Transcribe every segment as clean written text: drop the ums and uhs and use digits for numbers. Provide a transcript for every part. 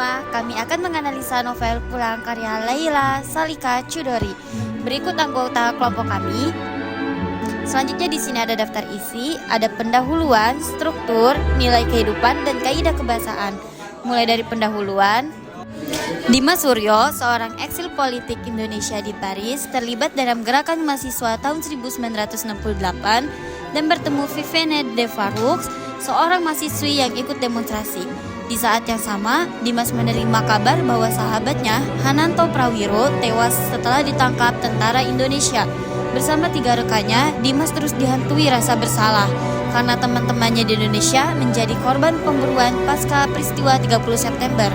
semua, kami akan menganalisa novel Pulang karya Laila Salika Chudori. Berikut anggota kelompok kami. Selanjutnya di sini ada daftar isi, ada pendahuluan, struktur, nilai kehidupan, dan kaidah kebahasaan. Mulai dari pendahuluan. Dimas Suryo, seorang eksil politik Indonesia di Paris, terlibat dalam gerakan mahasiswa tahun 1968 dan bertemu Vivienne de Faroux, seorang mahasiswi yang ikut demonstrasi. Di saat yang sama, Dimas menerima kabar bahwa sahabatnya, Hananto Prawiro, tewas setelah ditangkap tentara Indonesia. Bersama 3 rekannya, Dimas terus dihantui rasa bersalah karena teman-temannya di Indonesia menjadi korban pemburuan pasca peristiwa 30 September.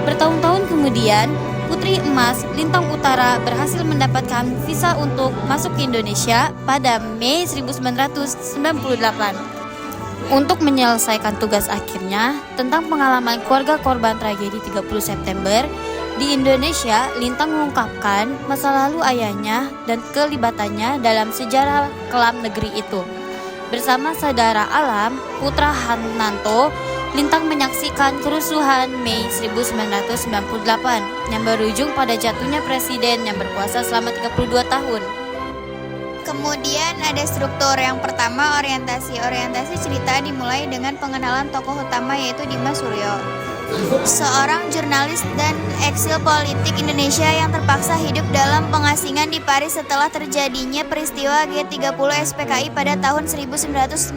Bertahun-tahun kemudian, Putri Emas Lintang Utara berhasil mendapatkan visa untuk masuk ke Indonesia pada Mei 1998. Untuk menyelesaikan tugas akhirnya tentang pengalaman keluarga korban tragedi 30 September, di Indonesia, Lintang mengungkapkan masa lalu ayahnya dan kelibatannya dalam sejarah kelam negeri itu. Bersama saudara Alam, putra Hananto, Lintang menyaksikan kerusuhan Mei 1998 yang berujung pada jatuhnya presiden yang berkuasa selama 32 tahun. Kemudian ada struktur. Yang pertama, orientasi. Orientasi cerita dimulai dengan pengenalan tokoh utama yaitu Dimas Suryo, seorang jurnalis dan eksil politik Indonesia yang terpaksa hidup dalam pengasingan di Paris setelah terjadinya peristiwa G30 SPKI pada tahun 1965.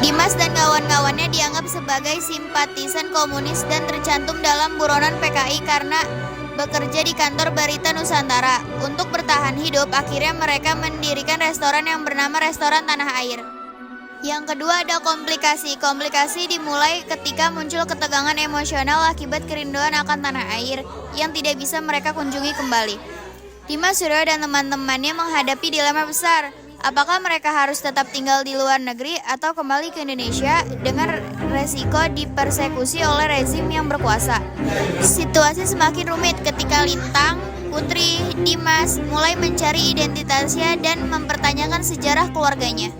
Dimas dan kawan-kawannya dianggap sebagai simpatisan komunis dan tercantum dalam buronan PKI karena bekerja di kantor Berita Nusantara. Untuk bertahan hidup, akhirnya mereka mendirikan restoran yang bernama Restoran Tanah Air. Yang kedua ada komplikasi. Komplikasi dimulai ketika muncul ketegangan emosional akibat kerinduan akan tanah air yang tidak bisa mereka kunjungi kembali. Dimas Suryo dan teman-temannya menghadapi dilema besar. Apakah mereka harus tetap tinggal di luar negeri atau kembali ke Indonesia dengan resiko dipersekusi oleh rezim yang berkuasa? Situasi semakin rumit ketika Lintang, Putri, Dimas mulai mencari identitasnya dan mempertanyakan sejarah keluarganya.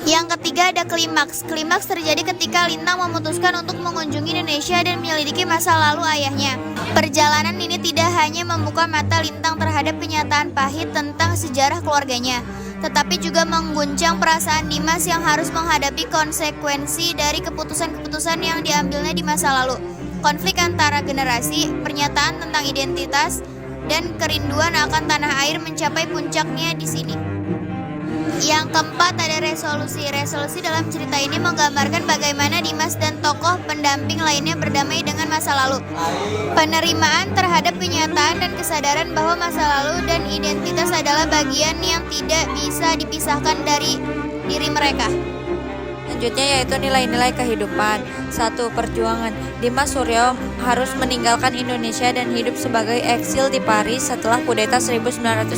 Yang ketiga ada klimaks. Klimaks terjadi ketika Lintang memutuskan untuk mengunjungi Indonesia dan menyelidiki masa lalu ayahnya. Perjalanan ini tidak hanya membuka mata Lintang terhadap kenyataan pahit tentang sejarah keluarganya, tetapi juga mengguncang perasaan Dimas yang harus menghadapi konsekuensi dari keputusan-keputusan yang diambilnya di masa lalu. Konflik antara generasi, pernyataan tentang identitas, dan kerinduan akan tanah air mencapai puncaknya di sini. Yang keempat ada resolusi. Resolusi dalam cerita ini menggambarkan bagaimana Dimas dan tokoh pendamping lainnya berdamai dengan masa lalu. Penerimaan terhadap kenyataan dan kesadaran bahwa masa lalu dan identitas adalah bagian yang tidak bisa dipisahkan dari diri mereka. Selanjutnya yaitu nilai-nilai kehidupan. 1. Perjuangan. Dimas Suryo harus meninggalkan Indonesia dan hidup sebagai eksil di Paris setelah kudeta 1965.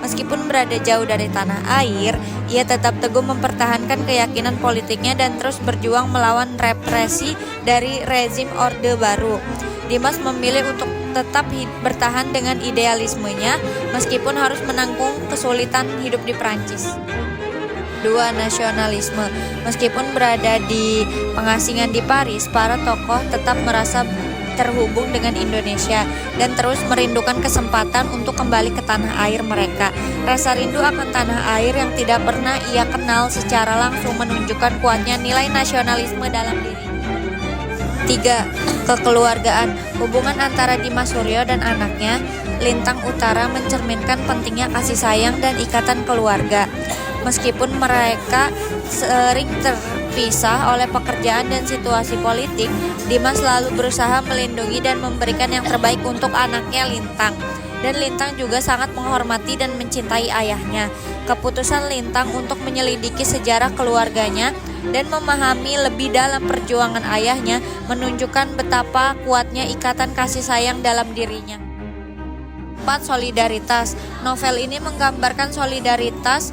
Meskipun berada jauh dari tanah air, ia tetap teguh mempertahankan keyakinan politiknya dan terus berjuang melawan represi dari rezim Orde Baru. Dimas memilih untuk tetap bertahan dengan idealismenya meskipun harus menanggung kesulitan hidup di Prancis. 2. Nasionalisme. Meskipun berada di pengasingan di Paris, para tokoh tetap merasa terhubung dengan Indonesia dan terus merindukan kesempatan untuk kembali ke tanah air mereka. Rasa rindu akan tanah air yang tidak pernah ia kenal secara langsung menunjukkan kuatnya nilai nasionalisme dalam diri. 3. Kekeluargaan. Hubungan antara Dimas Suryo dan anaknya, Lintang Utara mencerminkan pentingnya kasih sayang dan ikatan keluarga. Meskipun mereka sering terpisah oleh pekerjaan dan situasi politik, Dimas selalu berusaha melindungi dan memberikan yang terbaik untuk anaknya Lintang. Dan Lintang juga sangat menghormati dan mencintai ayahnya. Keputusan Lintang untuk menyelidiki sejarah keluarganya dan memahami lebih dalam perjuangan ayahnya menunjukkan betapa kuatnya ikatan kasih sayang dalam dirinya. 4. Solidaritas. Novel ini menggambarkan solidaritas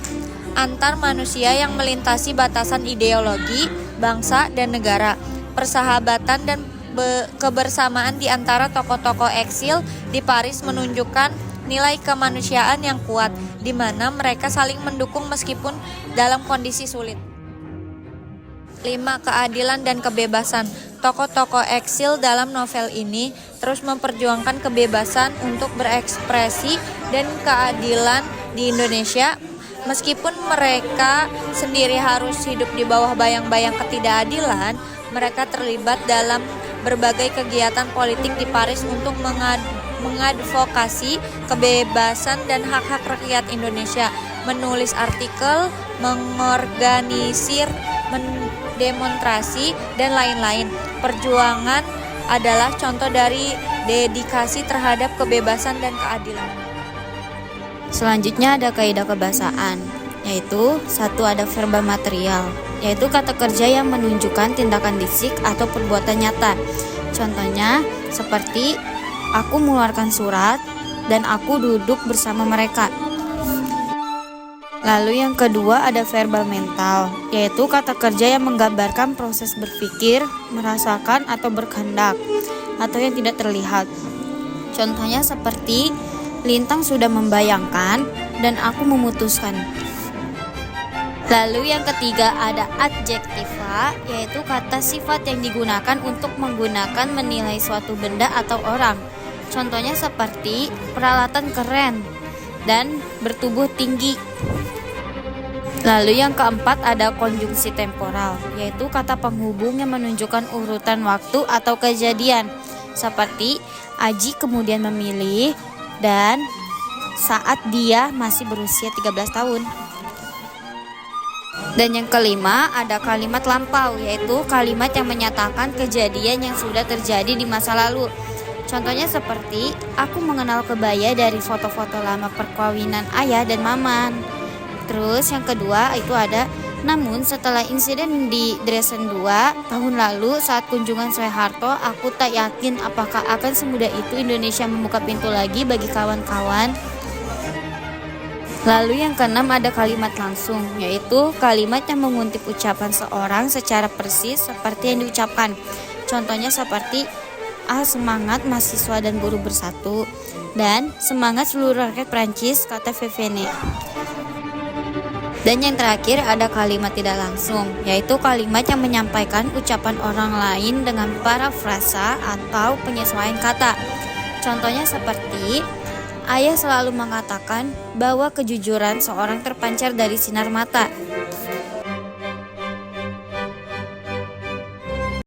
antar manusia yang melintasi batasan ideologi, bangsa, dan negara. Persahabatan dan kebersamaan di antara tokoh-tokoh eksil di Paris menunjukkan nilai kemanusiaan yang kuat, di mana mereka saling mendukung meskipun dalam kondisi sulit. 5. Keadilan dan kebebasan. Tokoh-tokoh eksil dalam novel ini terus memperjuangkan kebebasan untuk berekspresi dan keadilan di Indonesia. Meskipun mereka sendiri harus hidup di bawah bayang-bayang ketidakadilan, mereka terlibat dalam berbagai kegiatan politik di Paris untuk mengadvokasi kebebasan dan hak-hak rakyat Indonesia, menulis artikel, mengorganisir demonstrasi, dan lain-lain. Perjuangan adalah contoh dari dedikasi terhadap kebebasan dan keadilan. Selanjutnya ada kaidah kebahasaan, yaitu 1. Ada verbal material, yaitu kata kerja yang menunjukkan tindakan fisik atau perbuatan nyata. Contohnya seperti aku mengeluarkan surat dan aku duduk bersama mereka. Lalu yang kedua ada verbal mental, yaitu kata kerja yang menggambarkan proses berpikir, merasakan atau berkehendak, atau yang tidak terlihat. Contohnya seperti Lintang sudah membayangkan dan aku memutuskan. Lalu yang ketiga ada adjektiva, yaitu kata sifat yang digunakan untuk menggunakan menilai suatu benda atau orang. Contohnya seperti peralatan keren dan bertubuh tinggi. Lalu yang keempat ada konjungsi temporal, yaitu kata penghubung yang menunjukkan urutan waktu atau kejadian. Seperti Aji kemudian memilih dan saat dia masih berusia 13 tahun. Dan yang kelima ada kalimat lampau, yaitu kalimat yang menyatakan kejadian yang sudah terjadi di masa lalu. Contohnya seperti aku mengenal kebaya dari foto-foto lama perkawinan ayah dan maman. Terus yang kedua itu ada namun setelah insiden di Dresden 2 tahun lalu saat kunjungan Soeharto, aku tak yakin apakah akan semudah itu Indonesia membuka pintu lagi bagi kawan-kawan. Lalu yang keenam ada kalimat langsung, yaitu kalimat yang mengutip ucapan seorang secara persis seperti yang diucapkan. Contohnya seperti semangat mahasiswa dan buruh bersatu, dan semangat seluruh rakyat Prancis, kata Fevene. Dan yang terakhir ada kalimat tidak langsung, yaitu kalimat yang menyampaikan ucapan orang lain dengan parafrasa atau penyesuaian kata. Contohnya seperti ayah selalu mengatakan bahwa kejujuran seorang terpancar dari sinar mata.